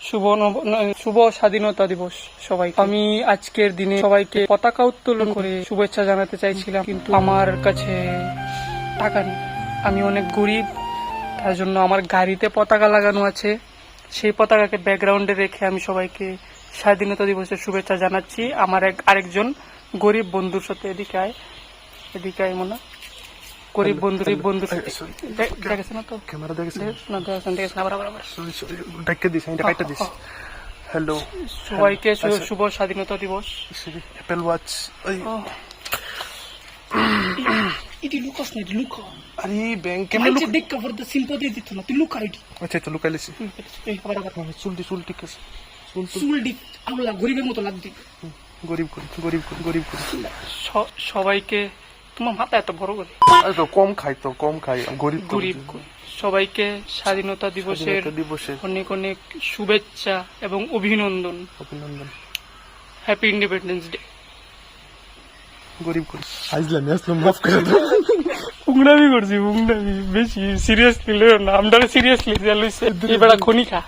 শুভ স্বাধীনতা দিবস সবাই। আমি আজকের দিনে সবাইকে পতাকা উত্তোলন করে শুভেচ্ছা জানাতে চাইছিলাম, কিন্তু আমার কাছে টাকা নেই। আমি অনেক গরিব, তার জন্য আমার গাড়িতে পতাকা লাগানো আছে। সেই পতাকাকে ব্যাকগ্রাউন্ডে রেখে আমি সবাইকে স্বাধীনতা দিবসের শুভেচ্ছা জানাচ্ছি। আমার আরেকজন গরিব বন্ধুর সাথে এদিকে আয় মনে গরিব বন্ধু দেখেছে না তো ক্যামেরা দেখেছে না বরাবর। ডাক্কে দিস আমি ডাক্কে দিস। হ্যালো সবাইকে শুভ স্বাধীনতা দিবস। অ্যাপল ওয়াচ ইটি লুকাস না, ইটি লুকা। আরে ব্যাংক কেমন লুক দেখ কভার দ্য সিম্পাথি দিত না, তুই লুকা ইটি। আচ্ছা তো লুকাইলিস এই বরাবর চুল ঠিক আছে চুল দিক আল্লাহ গরিবের মতো লাগদি। গরিব সবাইকে তোমার মাথা এত বড় করে তো কম খাই গরিব সবাইকে স্বাধীনতা দিবসের অনেক অনেক শুভেচ্ছা এবং অভিনন্দন। Happy independence day. গরিব আসলাম মাফ করে দাও। পুংনামি করছি, বেশি সিরিয়াসলি নামটা সিরিয়াসলি এবার খনি খা।